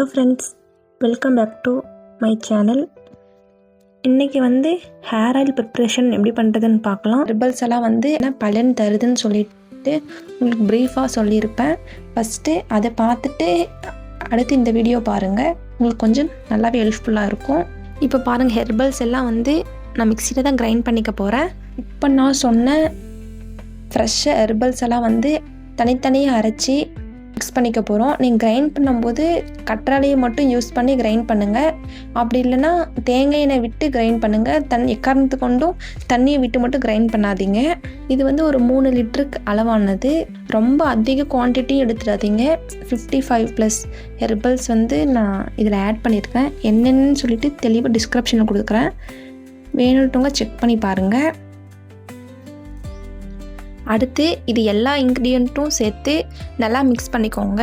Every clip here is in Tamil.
Hello friends, welcome back to my channel. இன்றைக்கி ஹேர் ஆயில் ப்ரிப்ரேஷன் எப்படி பண்ணுறதுன்னு பார்க்கலாம். ஹெர்பல்ஸ் எல்லாம் என்ன பலன் தருதுன்னு சொல்லிட்டு உங்களுக்கு ப்ரீஃபாக சொல்லியிருப்பேன். ஃபஸ்ட்டு அதை பார்த்துட்டு அடுத்து இந்த வீடியோ பாருங்கள், உங்களுக்கு கொஞ்சம் நல்லாவே ஹெல்ப்ஃபுல்லாக இருக்கும். இப்போ பாருங்கள், ஹெர்பல்ஸ் எல்லாம் நான் மிக்சியில் தான் கிரைண்ட் பண்ணிக்க போகிறேன். இப்போ நான் சொன்ன ஃப்ரெஷ்ஷாக ஹெர்பல்ஸ் எல்லாம் தனித்தனியாக அரைச்சி மிக்ஸ் பண்ணிக்க போகிறோம். நீங்கள் கிரைண்ட் பண்ணும்போது கற்றாழையை மட்டும் யூஸ் பண்ணி கிரைண்ட் பண்ணுங்கள். அப்படி இல்லைன்னா தேங்காய் எண்ணெய் விட்டு கிரைண்ட் பண்ணுங்கள். எக்காரணத்து கொண்டும் தண்ணியை விட்டு மட்டும் கிரைண்ட் பண்ணாதீங்க. இது ஒரு 3 லிட்டருக்கு அளவானது. ரொம்ப அதிக குவான்டிட்டியும் எடுத்துடாதீங்க. 55+ ஹெர்பல்ஸ் நான் இதில் ஆட் பண்ணியிருக்கேன். என்னென்னு சொல்லிட்டு தெளிவாக டிஸ்கிரிப்ஷனில் கொடுக்குறேன், வேணுட்டவங்க செக் பண்ணி பாருங்கள். அடுத்து இது எல்லா இன்க்ரீடியண்ட்டும் சேர்த்து நல்லா மிக்ஸ் பண்ணிக்கோங்க.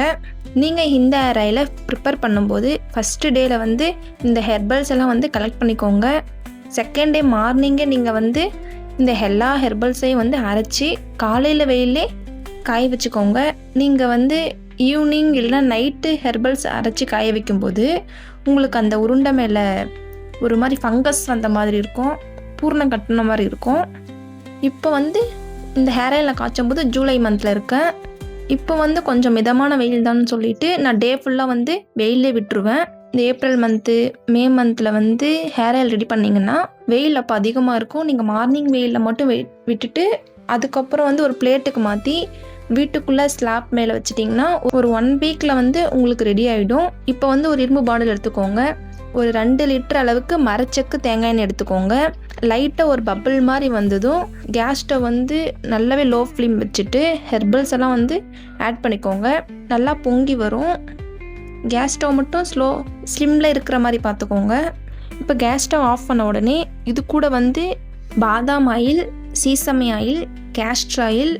நீங்கள் இந்த ஹேர் ஆயிலை ப்ரிப்பேர் பண்ணும்போது ஃபஸ்ட்டு டேயில் இந்த ஹெர்பல்ஸ் எல்லாம் கலெக்ட் பண்ணிக்கோங்க. செகண்ட் டே மார்னிங்கே நீங்கள் இந்த எல்லா ஹெர்பல்ஸையும் அரைச்சி காலையில் வெயிலே காய வச்சுக்கோங்க. நீங்கள் ஈவினிங் இல்லைனா நைட்டு ஹெர்பல்ஸ் அரைச்சி காய வைக்கும்போது உங்களுக்கு அந்த உருண்டை மேலே ஒரு மாதிரி ஃபங்கஸ் வந்த மாதிரி இருக்கும், பூர்ணம் கட்டின மாதிரி இருக்கும். இப்போ இந்த ஹேர் ஆயில் நான் காய்ச்சும் போது ஜூலை மந்தில் இருக்கேன். இப்போ கொஞ்சம் மிதமான வெயில் தான் சொல்லிட்டு நான் டே ஃபுல்லாக வெயிலே விட்டுருவேன். இந்த ஏப்ரல் மந்த்து மே மந்தில் ஹேர் ஆயில் ரெடி பண்ணிங்கன்னா வெயில் அப்போ அதிகமாக இருக்கும். நீங்கள் மார்னிங் வெயிலில் மட்டும் விட்டுட்டு அதுக்கப்புறம் ஒரு பிளேட்டுக்கு மாற்றி வீட்டுக்குள்ளே ஸ்லாப் மேலே வச்சிட்டிங்கன்னா ஒரு 1 வீக்கில் உங்களுக்கு ரெடி ஆகிடும். இப்போ ஒரு இரும்பு பாட்டில் எடுத்துக்கோங்க. ஒரு 2 லிட்டர் அளவுக்கு மரச்செக்கு தேங்காய் எண்ணெய் எடுத்துக்கோங்க. லைட்டாக ஒரு பபிள் மாதிரி வந்ததும் கேஸ் ஸ்டவ் நல்லாவே லோ ஃப்ளேம் வச்சுட்டு ஹெர்பல்ஸ் எல்லாம் ஆட் பண்ணிக்கோங்க. நல்லா பொங்கி வரும். கேஸ் ஸ்டவ் மட்டும் ஸ்லிம்மில் இருக்கிற மாதிரி பார்த்துக்கோங்க. இப்போ கேஸ் ஸ்டவ் ஆஃப் பண்ண உடனே இது கூட பாதாம் oil, sesame oil, castor oil,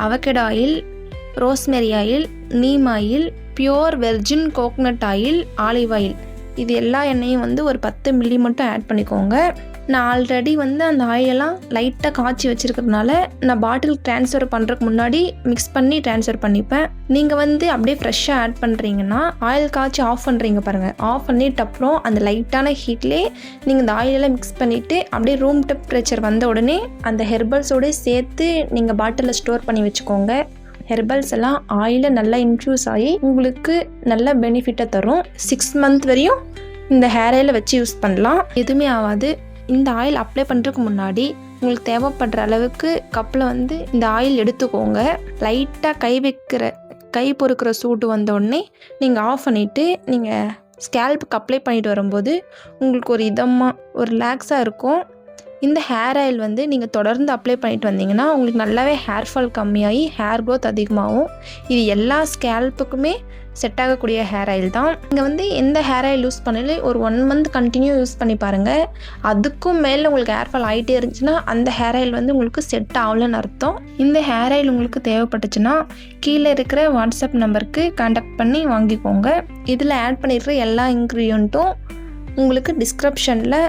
avocado oil, rosemary oil, neem oil, pure virgin coconut oil, olive oil, இது எல்லா எண்ணெயும் ஒரு 10 மில்லி மட்டும் ஆட் பண்ணிக்கோங்க. நான் ஆல்ரெடி அந்த ஆயிலெல்லாம் லைட்டாக காய்ச்சி வச்சுருக்கிறதுனால நான் பாட்டில் ட்ரான்ஸ்ஃபர் பண்ணுறதுக்கு முன்னாடி மிக்ஸ் பண்ணி ட்ரான்ஸ்ஃபர் பண்ணிப்பேன். நீங்கள் அப்படியே ஃப்ரெஷ்ஷாக ஆட் பண்ணுறீங்கன்னா ஆயில் காய்ச்சி ஆஃப் பண்ணுறீங்க பாருங்கள். ஆஃப் பண்ணிட்டு அப்புறம் அந்த லைட்டான ஹீட்லேயே நீங்கள் இந்த ஆயிலெல்லாம் மிக்ஸ் பண்ணிவிட்டு அப்படியே ரூம் டெம்பரேச்சர் வந்த உடனே அந்த ஹெர்பல்ஸோடு சேர்த்து நீங்கள் பாட்டிலில் ஸ்டோர் பண்ணி வச்சுக்கோங்க. ஹெர்பல்ஸ் எல்லாம் ஆயிலில் நல்லா இன்ஃப்யூஸ் ஆகி உங்களுக்கு நல்ல பெனிஃபிட்டை தரும். 6 மந்த் வரையும் இந்த ஹேர் ஆயிலை வச்சு யூஸ் பண்ணலாம், எதுவுமே ஆகாது. இந்த ஆயில் அப்ளை பண்ணுறதுக்கு முன்னாடி உங்களுக்கு தேவைப்படுற அளவுக்கு கப்பில் இந்த ஆயில் எடுத்துக்கோங்க. லைட்டாக கை பொறுக்கிற சூடு வந்த உடனே நீங்கள் ஆஃப் பண்ணிவிட்டு நீங்கள் ஸ்கேல்புக்கு அப்ளை பண்ணிட்டு வரும்போது உங்களுக்கு ஒரு இதமாக ஒரு ரிலாக்ஸாக இருக்கும். இந்த ஹேர் ஆயில் நீங்கள் தொடர்ந்து அப்ளை பண்ணிட்டு வந்தீங்கன்னா உங்களுக்கு நல்லாவே ஹேர் ஃபால் கம்மியாகி ஹேர் க்ரோத் அதிகமாகும். இது எல்லா ஸ்கேல்புக்குமே செட் ஆகக்கூடிய ஹேர் ஆயில் தான். நீங்கள் எந்த ஹேர் ஆயில் யூஸ் பண்ணாலும் ஒரு 1 மந்த் கண்டினியூ யூஸ் பண்ணி பாருங்கள். அதுக்கும் மேலே உங்களுக்கு ஹேர் ஃபால் ஆகிட்டே இருந்துச்சுன்னா அந்த ஹேர் ஆயில் உங்களுக்கு செட் ஆகலன்னு அர்த்தம். இந்த ஹேர் ஆயில் உங்களுக்கு தேவைப்பட்டுச்சுன்னா கீழே இருக்கிற வாட்ஸ்அப் நம்பருக்கு கான்டாக்ட் பண்ணி வாங்கிக்கோங்க. இதில் ஆட் பண்ணிடுற எல்லா இன்க்ரீடியண்ட்டும் உங்களுக்கு டிஸ்கிரிப்ஷனில்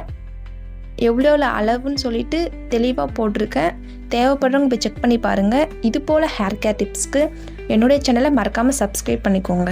எவ்வளோ அளவுன்னு சொல்லிட்டு தெளிவாக போட்டிருக்கேன். தேவைப்படுறவங்க போய் செக் பண்ணி பாருங்கள். இது போல் ஹேர் கேர் டிப்ஸ்க்கு என்னுடைய சேனலை மறக்காமல் சப்ஸ்கிரைப் பண்ணிக்கோங்க.